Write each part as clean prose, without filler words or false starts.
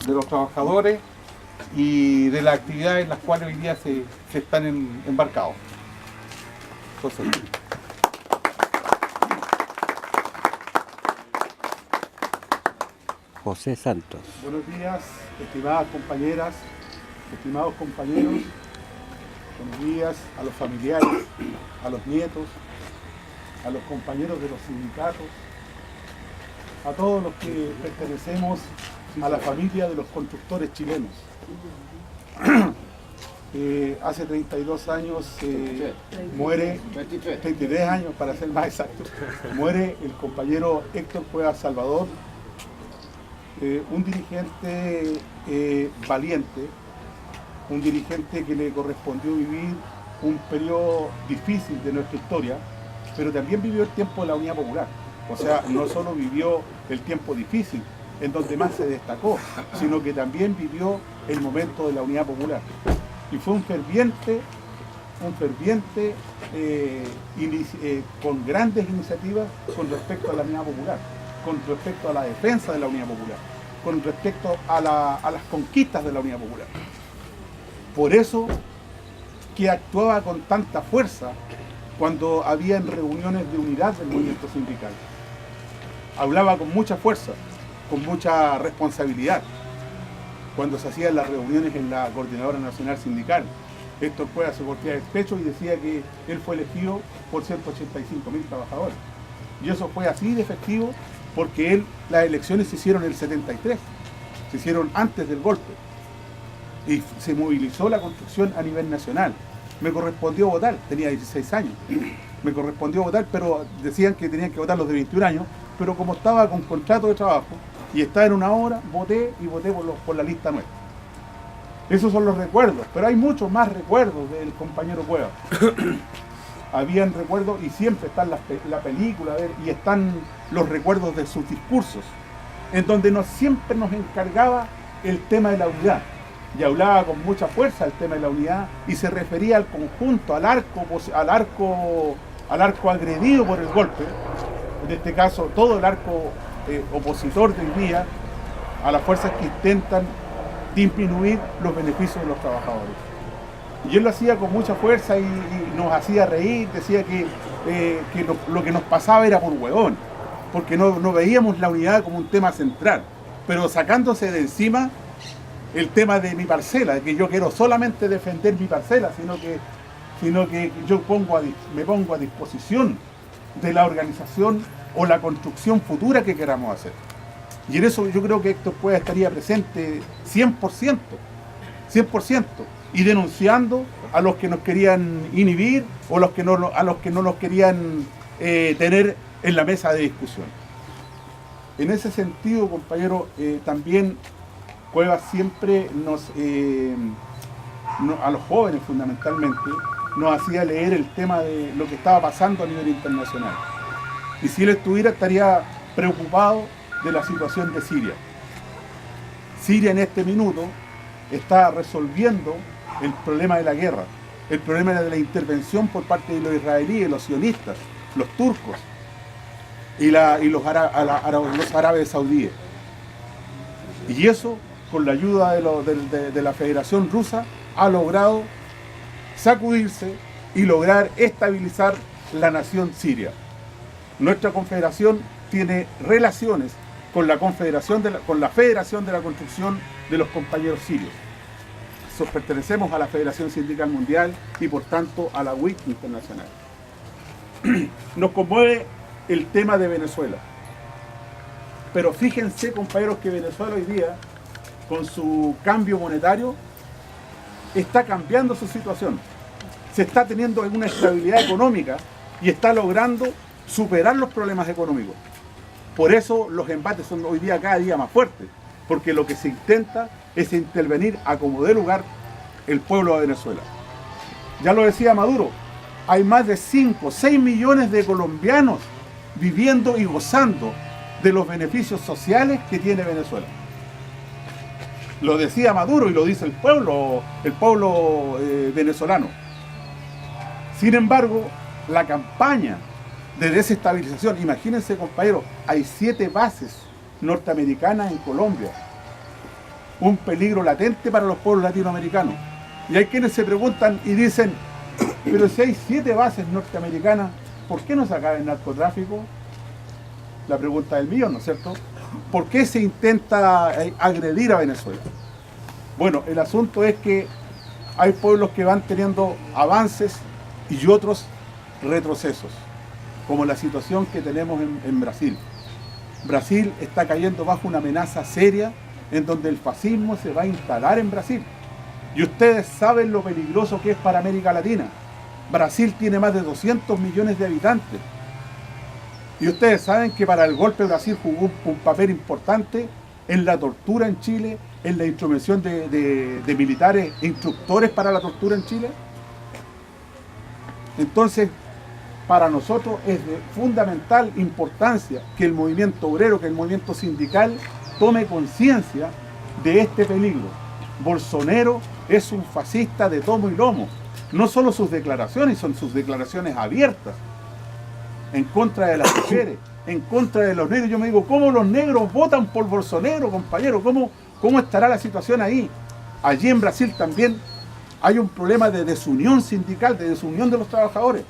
de los trabajadores y de las actividades en las cuales hoy día se están embarcados. Entonces, José Santos. buenos días, estimadas compañeras, estimados compañeros. Buenos días a los familiares, a los nietos, a los compañeros de los sindicatos, a todos los que pertenecemos a la familia de los constructores chilenos. Hace 32 años muere, 33 años para ser más exacto, muere el compañero Héctor Cuevas Salvador, un dirigente valiente, un dirigente que le correspondió vivir un periodo difícil de nuestra historia, pero también vivió el tiempo de la Unidad Popular. O sea, no solo vivió el tiempo difícil, en donde más se destacó, sino que también vivió el momento de la Unidad Popular. Y fue un ferviente con grandes iniciativas con respecto a la Unidad Popular, con respecto a la defensa de la Unidad Popular, con respecto a las conquistas de la Unidad Popular. Por eso que actuaba con tanta fuerza cuando había reuniones de unidad del movimiento sindical. Hablaba con mucha fuerza, con mucha responsabilidad. Cuando se hacían las reuniones en la Coordinadora Nacional Sindical, Héctor Cuevas se golpeaba el pecho y decía que él fue elegido por 185.000 trabajadores. Y eso fue así de efectivo porque las elecciones se hicieron en el 73, se hicieron antes del golpe. Y se movilizó la construcción a nivel nacional. Me correspondió votar, tenía 16 años. Me correspondió votar, pero decían que tenían que votar los de 21 años, pero como estaba con contrato de trabajo y estaba en una hora, voté por la lista nuestra. Esos son los recuerdos, pero hay muchos más recuerdos del compañero Cuevas. Habían recuerdos y siempre están la película y están los recuerdos de sus discursos, en donde siempre nos encargaba el tema de la unidad. Y hablaba con mucha fuerza el tema de la unidad y se refería al conjunto, al arco agredido por el golpe, en este caso todo el arco opositor de hoy día, a las fuerzas que intentan disminuir los beneficios de los trabajadores. Y él lo hacía con mucha fuerza y nos hacía reír, decía que lo que nos pasaba era por huevón, porque no veíamos la unidad como un tema central, pero sacándose de encima el tema de mi parcela, de que yo quiero solamente defender mi parcela, sino que yo me pongo a disposición de la organización o la construcción futura que queramos hacer. Y en eso yo creo que Héctor Cuevas estaría presente 100%, y denunciando a los que nos querían inhibir o a los que no nos querían tener en la mesa de discusión. En ese sentido, compañero, también Cuevas siempre a los jóvenes fundamentalmente, nos hacía leer el tema de lo que estaba pasando a nivel internacional. Y si él estuviera, estaría preocupado de la situación de Siria. Siria en este minuto está resolviendo el problema de la guerra, el problema de la intervención por parte de los israelíes, los sionistas, los turcos y los árabes saudíes. Y eso, con la ayuda de la Federación Rusa, ha logrado sacudirse y lograr estabilizar la nación siria. Nuestra confederación tiene relaciones con la Federación de la Construcción de los Compañeros Sirios. Pertenecemos a la Federación Sindical Mundial y por tanto a la UIC Internacional. Nos conmueve el tema de Venezuela. Pero fíjense, compañeros, que Venezuela hoy día, con su cambio monetario, está cambiando su situación. Se está teniendo una estabilidad económica y está logrando superar los problemas económicos. Por eso los embates son hoy día cada día más fuertes, porque lo que se intenta es intervenir a como dé lugar el pueblo de Venezuela. Ya lo decía Maduro, hay más de 5, 6 millones de colombianos viviendo y gozando de los beneficios sociales que tiene Venezuela. Lo decía Maduro y lo dice el pueblo venezolano. Sin embargo, la campaña de desestabilización, imagínense, compañeros, hay 7 bases norteamericanas en Colombia. un peligro latente para los pueblos latinoamericanos. Y hay quienes se preguntan y dicen, pero si hay 7 bases norteamericanas, ¿por qué no se acaba el narcotráfico? La pregunta del millón, ¿no es cierto? ¿Por qué se intenta agredir a Venezuela? Bueno, el asunto es que hay pueblos que van teniendo avances y otros retrocesos, como la situación que tenemos en Brasil. Brasil está cayendo bajo una amenaza seria en donde el fascismo se va a instalar en Brasil. Y ustedes saben lo peligroso que es para América Latina. Brasil tiene más de 200 millones de habitantes. Y ustedes saben que para el golpe Brasil jugó un papel importante en la tortura en Chile, en la intromisión de militares e instructores para la tortura en Chile. Entonces, para nosotros es de fundamental importancia que el movimiento obrero, que el movimiento sindical tome conciencia de este peligro. Bolsonaro es un fascista de tomo y lomo. No solo sus declaraciones, son sus declaraciones abiertas en contra de las mujeres, en contra de los negros. Yo me digo, ¿cómo los negros votan por Bolsonaro, compañero? ¿Cómo estará la situación ahí? Allí en Brasil también hay un problema de desunión sindical, de desunión de los trabajadores.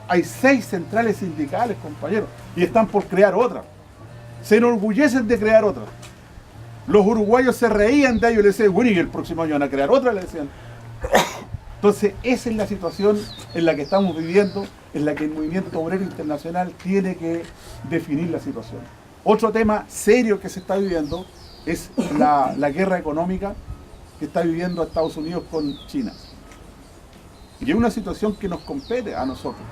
Hay 6 centrales sindicales, compañeros, y están por crear otra. Se enorgullecen de crear otra. Los uruguayos se reían de ellos y le decían, bueno, y el próximo año van a crear otra, le decían. Entonces, esa es la situación en la que estamos viviendo, en la que el movimiento obrero internacional tiene que definir la situación. Otro tema serio que se está viviendo es la guerra económica que está viviendo Estados Unidos con China. Y es una situación que nos compete a nosotros,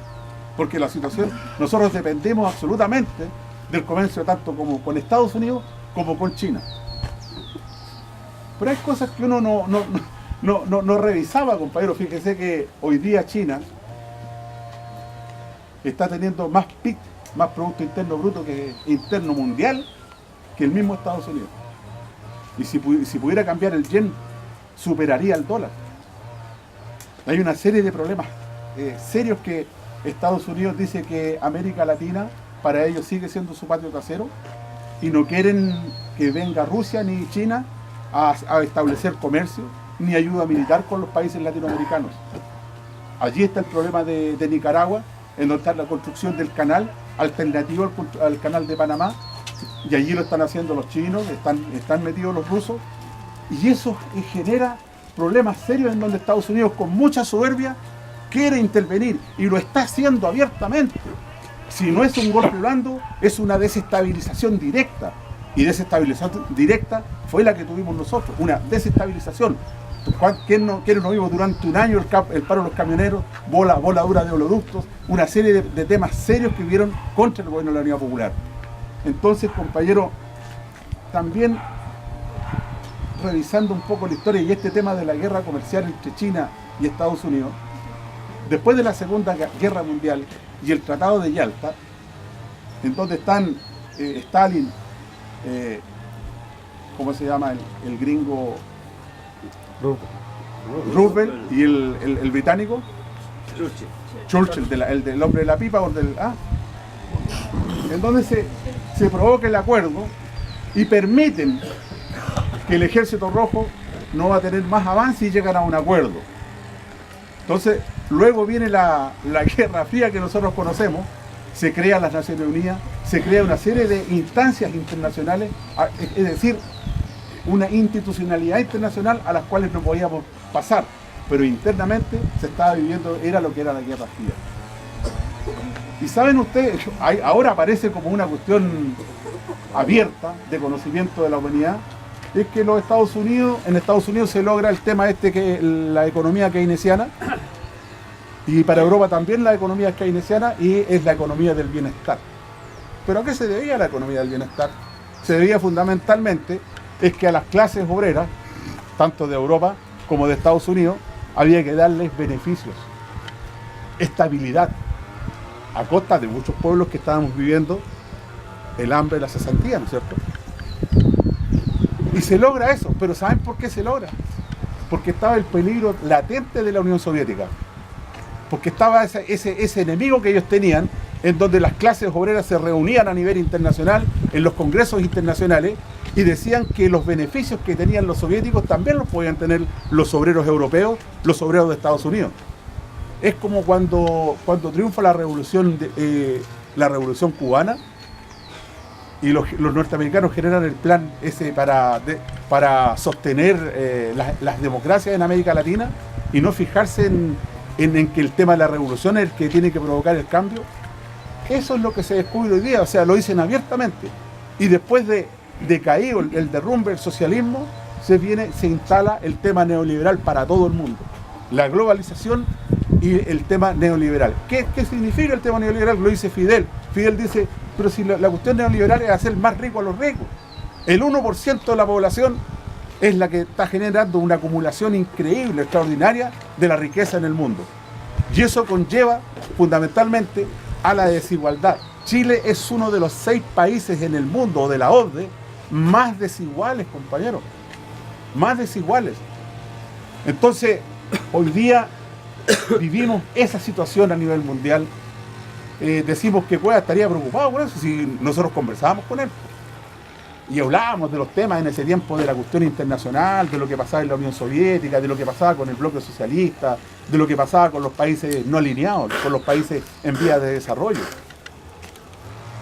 porque la situación, nosotros dependemos absolutamente del comercio tanto como con Estados Unidos como con China. Pero hay cosas que uno no revisaba, compañero. Fíjese que hoy día China está teniendo más PIB, más Producto Interno Bruto que interno mundial, que el mismo Estados Unidos. Y si pudiera cambiar el yen, superaría el dólar. Hay una serie de problemas serios que Estados Unidos dice que América Latina para ellos sigue siendo su patio trasero y no quieren que venga Rusia ni China a establecer comercio ni ayuda militar con los países latinoamericanos. Allí está el problema de Nicaragua, en donde está la construcción del canal alternativo al canal de Panamá, y allí lo están haciendo los chinos, están metidos los rusos, y eso genera problemas serios en donde Estados Unidos con mucha soberbia quiere intervenir y lo está haciendo abiertamente. Si no es un golpe blando, es una desestabilización directa, y desestabilización directa fue la que tuvimos nosotros, una desestabilización. ¿Quién no vimos durante un año el paro de los camioneros, voladura de oleoductos, una serie de temas serios que hubieron contra el gobierno de la Unidad Popular? Entonces, compañero, también revisando un poco la historia y este tema de la guerra comercial entre China y Estados Unidos, después de la Segunda Guerra Mundial y el Tratado de Yalta, en donde están Stalin, ¿cómo se llama el gringo? Roosevelt y el británico Churchill, el hombre de la pipa, en donde se provoca el acuerdo y permiten que el Ejército Rojo no va a tener más avance y llegan a un acuerdo. Entonces, luego viene la Guerra Fría que nosotros conocemos, se crean las Naciones Unidas, se crea una serie de instancias internacionales, es decir, una institucionalidad internacional a las cuales no podíamos pasar, pero internamente se estaba viviendo, era lo que era la Guerra Fría. Y saben ustedes, ahora aparece como una cuestión abierta de conocimiento de la humanidad, es que en Estados Unidos se logra el tema que la economía keynesiana, y para Europa también la economía keynesiana, y es la economía del bienestar. ¿Pero a qué se debía la economía del bienestar? Se debía fundamentalmente es que a las clases obreras, tanto de Europa como de Estados Unidos, había que darles beneficios, estabilidad, a costa de muchos pueblos que estábamos viviendo el hambre y la cesantía, ¿no es cierto? Y se logra eso, pero ¿saben por qué se logra? Porque estaba el peligro latente de la Unión Soviética, porque estaba ese enemigo que ellos tenían, en donde las clases obreras se reunían a nivel internacional, en los congresos internacionales, y decían que los beneficios que tenían los soviéticos también los podían tener los obreros europeos, los obreros de Estados Unidos. Es como cuando triunfa la revolución cubana y los norteamericanos generan el plan ese para sostener las democracias en América Latina y no fijarse en que el tema de la revolución es el que tiene que provocar el cambio. Eso es lo que se descubre hoy día, o sea, lo dicen abiertamente. Y después de caído el derrumbe del socialismo, se instala el tema neoliberal para todo el mundo. La globalización y el tema neoliberal. ¿Qué significa el tema neoliberal? Lo dice Fidel. Fidel dice, pero si la cuestión neoliberal es hacer más rico a los ricos. El 1% de la población es la que está generando una acumulación increíble, extraordinaria de la riqueza en el mundo. Y eso conlleva fundamentalmente a la desigualdad. Chile es uno de los 6 países en el mundo, o de la OCDE, más desiguales, compañeros. Más desiguales. Entonces, hoy día vivimos esa situación a nivel mundial. Decimos que Cueva estaría preocupado por eso, si nosotros conversábamos con él. Y hablábamos de los temas en ese tiempo de la cuestión internacional, de lo que pasaba en la Unión Soviética, de lo que pasaba con el bloque socialista, de lo que pasaba con los países no alineados, con los países en vías de desarrollo.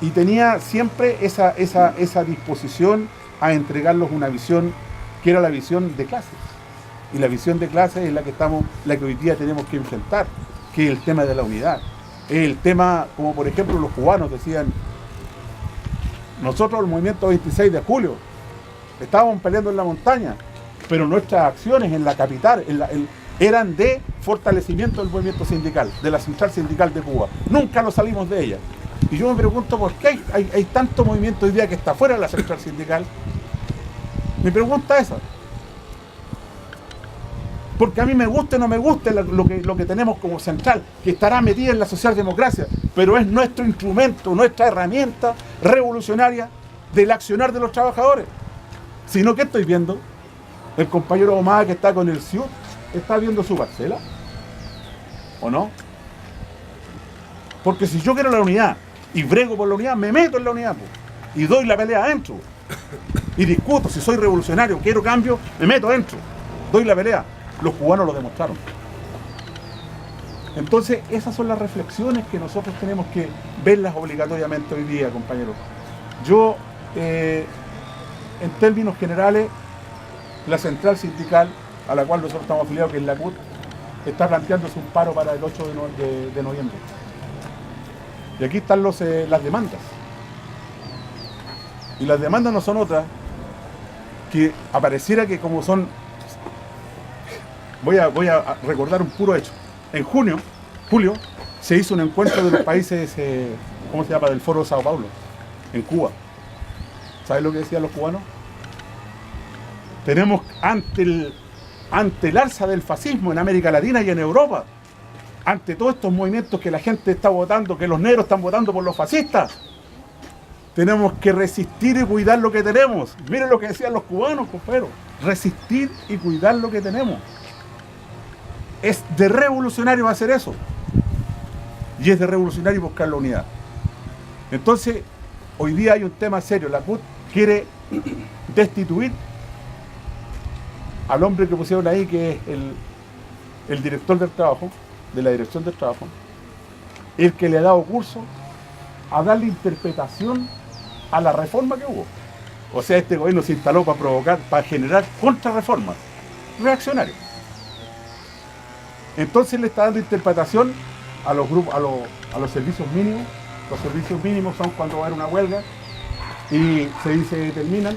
Y tenía siempre esa disposición a entregarlos una visión que era la visión de clases. Y la visión de clases es la que hoy día tenemos que enfrentar, que es el tema de la unidad. Es el tema, como por ejemplo los cubanos decían, nosotros el movimiento 26 de julio estábamos peleando en la montaña, pero nuestras acciones en la capital eran de fortalecimiento del movimiento sindical, de la central sindical de Cuba. Nunca nos salimos de ella. Y yo me pregunto por qué hay tanto movimiento hoy día que está fuera de la central sindical. Mi pregunta es esa. Porque a mí me guste o no me guste lo que tenemos como central, que estará metida en la socialdemocracia, pero es nuestro instrumento, nuestra herramienta revolucionaria del accionar de los trabajadores. Si no, ¿qué estoy viendo? El compañero Omar que está con el CIU, ¿está viendo su parcela? ¿O no? Porque si yo quiero la unidad y brego por la unidad, me meto en la unidad, pues, y doy la pelea adentro. Y discuto, si soy revolucionario, quiero cambio, me meto adentro, doy la pelea. Los cubanos lo demostraron. Entonces, esas son las reflexiones que nosotros tenemos que verlas obligatoriamente hoy día, compañeros. Yo, en términos generales, la central sindical a la cual nosotros estamos afiliados, que es la CUT, está planteándose un paro para el 8 de noviembre. Y aquí están las demandas. Y las demandas no son otras que apareciera que como son... Voy a recordar un puro hecho. En julio, se hizo un encuentro de los países, ¿cómo se llama?, del Foro de Sao Paulo, en Cuba. ¿Sabes lo que decían los cubanos? Tenemos ante el alza del fascismo en América Latina y en Europa, ante todos estos movimientos que la gente está votando, que los negros están votando por los fascistas, tenemos que resistir y cuidar lo que tenemos. Miren lo que decían los cubanos, compañeros. Resistir y cuidar lo que tenemos. Es de revolucionario hacer eso. Y es de revolucionario buscar la unidad. Entonces, hoy día hay un tema serio. La CUT quiere destituir al hombre que pusieron ahí, que es el director del trabajo, de la dirección del trabajo, el que le ha dado curso a darle interpretación a la reforma que hubo. O sea, este gobierno se instaló para provocar, para generar contrarreformas reaccionarias. Entonces le está dando interpretación a los grupos, a los servicios mínimos. Los servicios mínimos son cuando va a haber una huelga y se determinan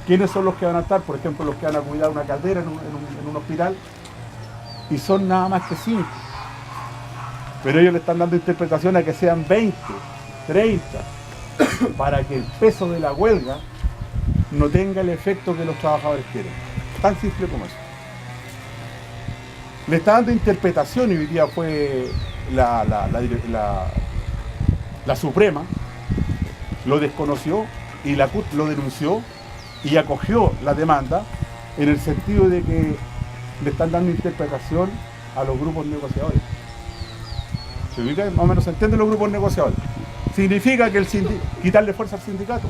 quiénes son los que van a estar, por ejemplo, los que van a cuidar una caldera en un hospital, y son nada más que 5. Pero ellos le están dando interpretación a que sean 20, 30, para que el peso de la huelga no tenga el efecto que los trabajadores quieren. Tan simple como eso. Le está dando interpretación, y hoy día fue la Suprema, lo desconoció y la CUT lo denunció y acogió la demanda en el sentido de que le están dando interpretación a los grupos negociadores. ¿Se ubica? Más o menos se entienden los grupos negociadores. Significa que quitarle fuerza al sindicato.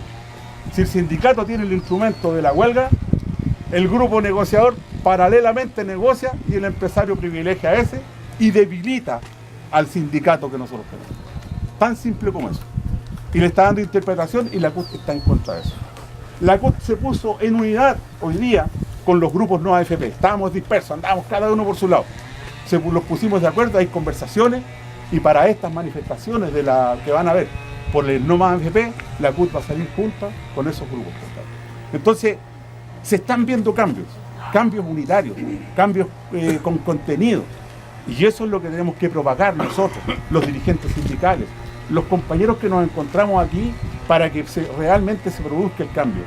Si el sindicato tiene el instrumento de la huelga, el grupo negociador paralelamente negocia y el empresario privilegia a ese y debilita al sindicato que nosotros tenemos. Tan simple como eso. Y le está dando interpretación y la CUT está en contra de eso. La CUT se puso en unidad hoy día con los grupos no AFP. Estábamos dispersos, andábamos cada uno por su lado. Los pusimos de acuerdo, hay conversaciones y para estas manifestaciones de la que van a haber por el no más AFP, la CUT va a salir junta con esos grupos. Entonces, se están viendo cambios unitarios, cambios con contenido. Y eso es lo que tenemos que propagar nosotros, los dirigentes sindicales, los compañeros que nos encontramos aquí para que realmente se produzca el cambio.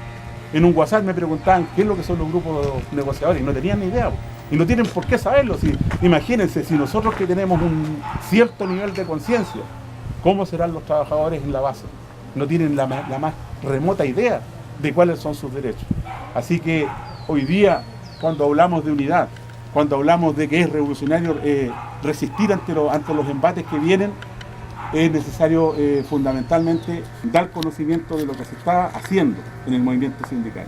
En un WhatsApp me preguntaban qué es lo que son los grupos negociadores y no tenían ni idea. Y no tienen por qué saberlo. Imagínense, si nosotros que tenemos un cierto nivel de conciencia, ¿cómo serán los trabajadores en la base? No tienen la más remota idea de cuáles son sus derechos. Así que hoy día, cuando hablamos de unidad, cuando hablamos de que es revolucionario resistir ante los embates que vienen, es necesario fundamentalmente dar conocimiento de lo que se está haciendo en el movimiento sindical.